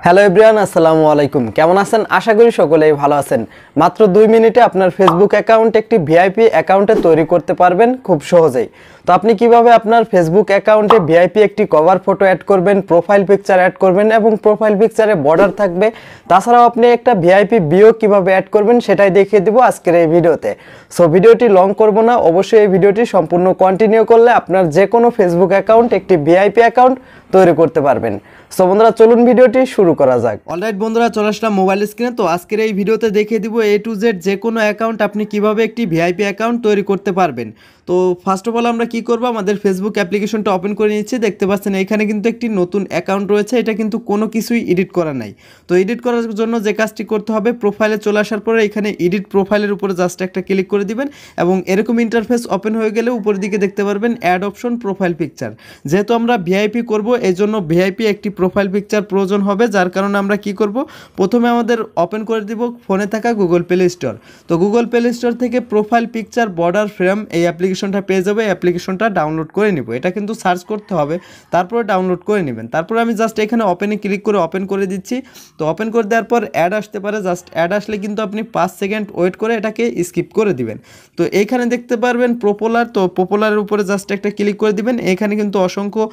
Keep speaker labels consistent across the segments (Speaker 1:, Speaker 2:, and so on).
Speaker 1: Hello everyone, আসসালামু আলাইকুম। কেমন আছেন? আশা করি সকলেই ভালো আছেন। মাত্র 2 মিনিটে আপনার ফেসবুক অ্যাকাউন্ট একটি ভিআইপি অ্যাকাউন্টে তৈরি করতে পারবেন খুব সহজেই। তো আপনি কিভাবে আপনার ফেসবুক অ্যাকাউন্টে ভিআইপি একটি কভার ফটো অ্যাড করবেন, প্রোফাইল পিকচার অ্যাড করবেন এবং প্রোফাইল পিকচারে বর্ডার থাকবে, তাছাড়াও আপনি একটা ভিআইপি বিও কিভাবে অ্যাড করবেন সেটাই দেখিয়ে দিব আজকের এই ভিডিওতে। সো ভিডিওটি লং করব না, অবশ্যই এই ভিডিওটি সম্পূর্ণ কন্টিনিউ করলে আপনার যে কোনো ফেসবুক অ্যাকাউন্ট একটি ভিআইপি অ্যাকাউন্ট তৈরি করতে পারবেন। সো বন্ধুরা, চলুন ভিডিওটি শুরু করা যাক। অলরাইট বন্ধুরা, চলে আসলাম মোবাইল স্ক্রিনে। তো আজকের এই ভিডিওতে দেখিয়ে দিব A to Z যে কোনো অ্যাকাউন্ট আপনি কিভাবে একটি ভিআইপি অ্যাকাউন্ট তৈরি করতে পারবেন। তো ফার্স্ট অফ অল আমরা কি করব, আমাদের ফেসবুক অ্যাপ্লিকেশনটা ওপেন করে নিচ্ছি। দেখতে পাচ্ছেন এখানে কিন্তু একটি নতুন অ্যাকাউন্ট রয়েছে, এটা কিন্তু কোনো কিছুই এডিট করা নাই। তো এডিট করার জন্য যে কাজটি করতে হবে, প্রোফাইলে চলে আসার পরে এখানে এডিট প্রোফাইলের উপরে জাস্ট একটা ক্লিক করে দিবেন এবং এরকম ইন্টারফেস ওপেন হয়ে গেলে উপরের দিকে দেখতে পারবেন অ্যাড অপশন প্রোফাইল পিকচার। যেহেতু আমরা ভিআইপি করব, এই জন্য ভিআইপি একটি প্রোফাইল পিকচার প্রয়োজন হবে, যার কারণে আমরা কি করব, প্রথমে আমাদের ওপেন করে দিব ফোনে থাকা গুগল প্লে স্টোর। তো গুগল প্লে স্টোর থেকে প্রোফাইল পিকচার বর্ডার ফ্রেম এই অ্যাপ্লিকেশনটা পেয়ে যাবে। এই অ্যাপ্লিকেশনটা ডাউনলোড করে নিব, এটা কিন্তু সার্চ করতে হবে, তারপরে ডাউনলোড করে নেবেন। তারপরে আমি জাস্ট এখানে ওপেনে ক্লিক করে ওপেন করে দিচ্ছি। তো ওপেন করে দেওয়ার পর অ্যাড আসতে পারে, জাস্ট অ্যাড আসলে কিন্তু আপনি 5 সেকেন্ড ওয়েট করে এটাকে স্কিপ করে দিবেন। তো এইখানে দেখতে পারবেন পপুলার, তো পপুলারের উপরে জাস্ট একটা ক্লিক করে দিবেন। এখানে কিন্তু অসংখ্য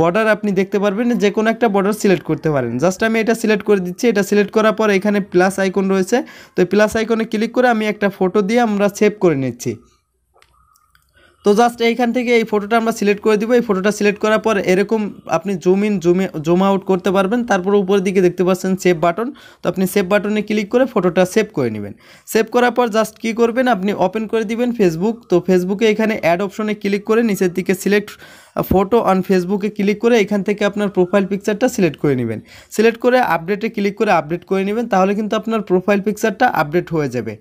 Speaker 1: বর্ডার আপনি দেখতে পারবেন, যে কোনো একটা বর্ডার সিলেক্ট করতে পারেন। জাস্ট আমি এটা সিলেক্ট করে দিচ্ছি। এটা সিলেক্ট করার পর এখানে প্লাস আইকন রয়েছে, তো প্লাস আইকনে ক্লিক করে আমি একটা ফটো দিয়ে আমরা সেভ করে নিচ্ছি। তো জাস্ট এইখান থেকে এই ফটোটা আমরা সিলেক্ট করে দিব। এই ফটোটা সিলেক্ট করার পর এরকম আপনি জুম আউট করতে পারবেন। তারপর উপরের দিকে দেখতে পাচ্ছেন সেভ বাটন, তো আপনি সেভ বাটনে ক্লিক করে ফটোটা সেভ করে নেবেন। সেভ করার পর জাস্ট কী করবেন, আপনি ওপেন করে দিবেন ফেসবুক। তো ফেসবুকে এখানে অ্যাড অপশনে ক্লিক করে নিচের দিকে সিলেক্ট ফটো অন ফেসবুকে ক্লিক করে এখান থেকে আপনার প্রোফাইল পিকচারটা সিলেক্ট করে নেবেন। সিলেক্ট করে আপডেটে ক্লিক করে আপডেট করে নেবেন, তাহলে কিন্তু আপনার প্রোফাইল পিকচারটা আপডেট হয়ে যাবে।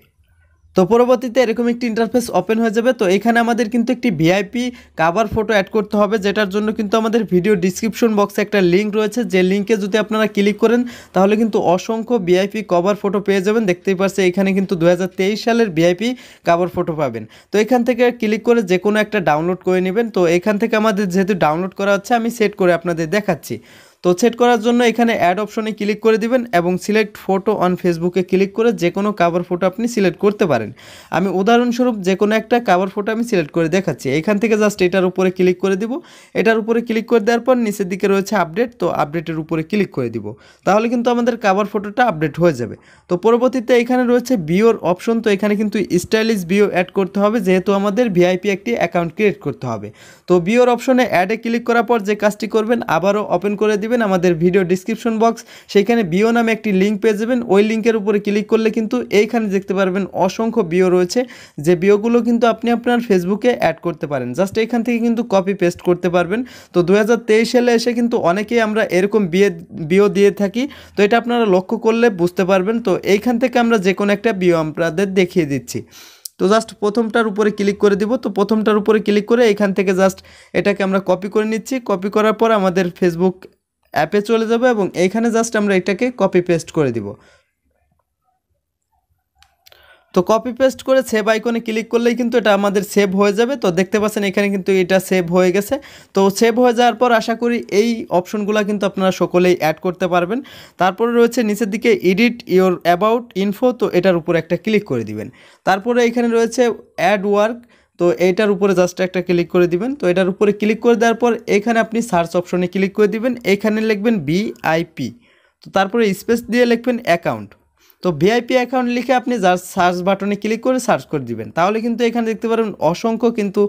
Speaker 1: তো পরবর্তীতে এরকম একটি ইন্টারফেস ওপেন হয়ে যাবে। তো এখানে আমাদের কিন্তু একটি ভিআইপি কাভার ফটো অ্যাড করতে হবে, যেটার জন্য কিন্তু আমাদের ভিডিও ডিসক্রিপশন বক্সে একটা লিঙ্ক রয়েছে, যে লিঙ্কে যদি আপনারা ক্লিক করেন তাহলে কিন্তু অসংখ্য ভিআইপি কভার ফটো পেয়ে যাবেন। দেখতেই পাচ্ছেন এখানে কিন্তু 2023 সালের ভিআইপি কাভার ফটো পাবেন। তো এখান থেকে ক্লিক করে যে কোনো একটা ডাউনলোড করে নেবেন। তো এখান থেকে আমাদের যেহেতু ডাউনলোড করা হচ্ছে, আমি সেট করে আপনাদের দেখাচ্ছি। তো সেট করার জন্য এখানে অ্যাড অপশনে ক্লিক করে দিবেন এবং সিলেক্ট ফটো অন ফেসবুকে ক্লিক করে যে কোনো কাভার ফটো আপনি সিলেক্ট করতে পারেন। আমি উদাহরণস্বরূপ যে কোনো একটা কাভার ফটো আমি সিলেক্ট করে দেখাচ্ছি। এখান থেকে জাস্ট এটার উপরে ক্লিক করে দিব। এটার উপরে ক্লিক করে দেওয়ার পর নিচের দিকে রয়েছে আপডেট, তো আপডেটের উপরে ক্লিক করে দিব, তাহলে কিন্তু আমাদের কাভার ফটোটা আপডেট হয়ে যাবে। তো পরবর্তীতে এখানে রয়েছে বিওর অপশন। তো এখানে কিন্তু স্টাইলিশ বিও অ্যাড করতে হবে, যেহেতু আমাদের ভিআইপি একটি অ্যাকাউন্ট ক্রিয়েট করতে হবে। তো বিওর অপশনে অ্যাডে ক্লিক করার পর যে কাজটি করবেন, আবারও ওপেন করে দিবেন আমাদের ভিডিও ডিসক্রিপশন বক্স। সেইখানে বিও নামে একটি লিঙ্ক পেয়ে যাবেন। ওই লিঙ্কের উপরে ক্লিক করলে কিন্তু এইখানে দেখতে পারবেন অসংখ্য বিও রয়েছে, যে বিওগুলো কিন্তু আপনি আপনার ফেসবুকে অ্যাড করতে পারেন। জাস্ট এইখান থেকে কিন্তু কপি পেস্ট করতে পারবেন। তো 2023 সালে এসে কিন্তু অনেকেই আমরা এরকম বিও দিয়ে থাকি, তো এটা আপনারা লক্ষ্য করলে বুঝতে পারবেন। তো এইখান থেকে আমরা যে কোনো একটা বিও আপনাদের দেখিয়ে দিচ্ছি। তো জাস্ট প্রথমটার উপরে ক্লিক করে দিব। তো প্রথমটার উপরে ক্লিক করে এখান থেকে জাস্ট এটাকে আমরা কপি করে নিচ্ছি। কপি করার পর আমাদের ফেসবুক অ্যাপে চলে যাবে এবং এইখানে জাস্ট আমরা এটাকে কপি পেস্ট করে দিব। তো কপি পেস্ট করে সেভ আইকনে ক্লিক করলেই কিন্তু এটা আমাদের সেভ হয়ে যাবে। তো দেখতে পাচ্ছেন এখানে কিন্তু এটা সেভ হয়ে গেছে। তো সেভ হয়ে যাওয়ার পর আশা করি এই অপশনগুলো কিন্তু আপনারা সকলেই অ্যাড করতে পারবেন। তারপরে রয়েছে নিচের দিকে এডিট ইওর অ্যাবাউট ইনফো, তো এটার উপরে একটা ক্লিক করে দিবেন। তারপরে এখানে রয়েছে অ্যাড ওয়ার্ক, তো এইটার উপরে জাস্ট একটা ক্লিক করে দিবেন। তো এটার উপরে ক্লিক করে দেওয়ার পর এখানে আপনি সার্চ অপশনে ক্লিক করে দিবেন। এখানে লিখবেন ভিআইপি, তো তারপরে স্পেস দিয়ে লিখবেন অ্যাকাউন্ট। তো ভিআইপি অ্যাকাউন্ট লিখে আপনি জাস্ট সার্চ বাটনে ক্লিক করে সার্চ করে দিবেন, তাহলে কিন্তু এখানে দেখতে পারেন অসংখ্য কিন্তু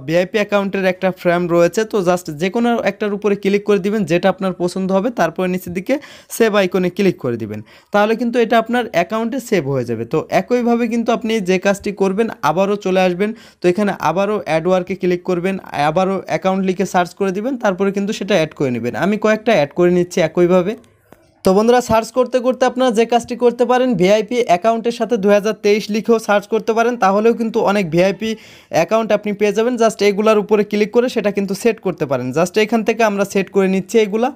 Speaker 1: ভিআইপি অ্যাকাউন্টের একটা ফ্রেম রয়েছে। তো জাস্ট যে কোনো একটার উপরে ক্লিক করে দিবেন যেটা আপনার পছন্দ হবে, তারপরে নিচের দিকে সেভ আইকনে ক্লিক করে দিবেন, তাহলে কিন্তু এটা আপনার অ্যাকাউন্টে সেভ হয়ে যাবে। তো একইভাবে কিন্তু আপনি যে কাজটি করবেন, আবারও চলে আসবেন। তো এখানে আবারও অ্যাড ওয়ার্কে ক্লিক করবেন, আবারও অ্যাকাউন্ট লিখে সার্চ করে দিবেন, তারপরে কিন্তু সেটা অ্যাড করে নেবেন। আমি কয়েকটা অ্যাড করে নিচ্ছি একইভাবে। তো বন্ধুরা, সার্চ করতে করতে আপনারা যে কাজটি করতে পারেন, ভিআইপি অ্যাকাউন্টের সাথে 2023 লিখেও সার্চ করতে পারেন, তাহলেও কিন্তু অনেক ভিআইপি অ্যাকাউন্ট আপনি পেয়ে যাবেন। জাস্ট এইগুলার উপরে ক্লিক করে সেটা কিন্তু সেট করতে পারেন। জাস্ট এখান থেকে আমরা সেট করে নিচ্ছি এগুলা।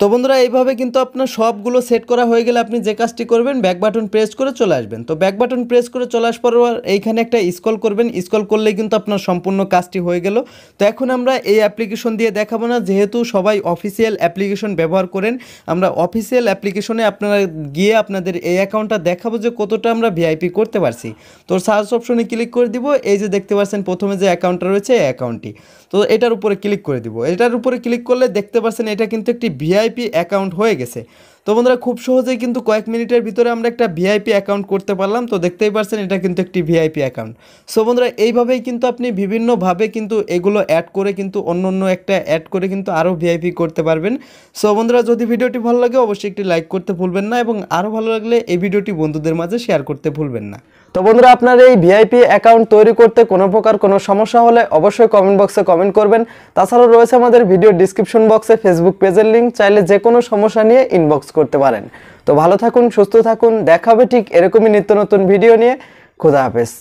Speaker 1: তো বন্ধুরা এইভাবে কিন্তু আপনার সবগুলো সেট করা হয়ে গেলে আপনি যে কাজটি করবেন ব্যাক বাটন প্রেস করে চলে আসবেন। তো ব্যাক বাটন প্রেস করে চলে আসার পর এইখানে একটা স্ক্রল করবেন, স্ক্রল করলেই কিন্তু আপনার সম্পূর্ণ কাজটি হয়ে গেল। তো এখন আমরা এই অ্যাপ্লিকেশন দিয়ে দেখাবো না, যেহেতু সবাই অফিসিয়াল অ্যাপ্লিকেশন ব্যবহার করেন, আমরা অফিসিয়াল অ্যাপ্লিকেশনে আপনারা গিয়ে আপনাদের এই অ্যাকাউন্টটা দেখাবো যে কতটা আমরা ভিআইপি করতে পারছি। তো সার্চ অপশনে ক্লিক করে দিব, এই যে দেখতে পাচ্ছেন প্রথমে যে অ্যাকাউন্টটা রয়েছে এই অ্যাকাউন্টটি, তো এটার উপরে ক্লিক করে দিব। এটার উপরে ক্লিক করলে দেখতে পাচ্ছেন এটা কিন্তু একটি ভিআইপি অ্যাকাউন্ট হয়ে গেছে। তো বন্ধুরা খুব সহজেই কিন্তু কয়েক মিনিটের ভিতরে আমরা একটা ভিআইপি অ্যাকাউন্ট করতে পারলাম। তো দেখতেই পাচ্ছেন এটা কিন্তু একটি ভিআইপি অ্যাকাউন্ট। সো বন্ধুরা এইভাবেই কিন্তু আপনি বিভিন্নভাবে কিন্তু এগুলো অ্যাড করে কিন্তু অন্য অন্য একটা অ্যাড করে কিন্তু আরও ভিআইপি করতে পারবেন। সো বন্ধুরা যদি ভিডিওটি ভালো লাগে অবশ্যই একটি লাইক করতে ভুলবেন না, এবং আরও ভালো লাগলে এই ভিডিওটি বন্ধুদের মাঝে শেয়ার করতে ভুলবেন না। তো বন্ধুরা আপনার এই ভিআইপি অ্যাকাউন্ট তৈরি করতে কোনো প্রকার কোনো সমস্যা হলে অবশ্যই কমেন্ট বক্সে কমেন্ট করবেন। তাছাড়াও রয়েছে আমাদের ভিডিও ডিসক্রিপশন বক্সে ফেসবুক পেজের লিঙ্ক, চাইলে যে কোনো সমস্যা নিয়ে ইনবক্স করতে পারেন। তো ভালো থাকুন, সুস্থ থাকুন, দেখা হবে ঠিক এরকমই নিত্য নতুন ভিডিও নিয়ে। খোদা হাফেজ।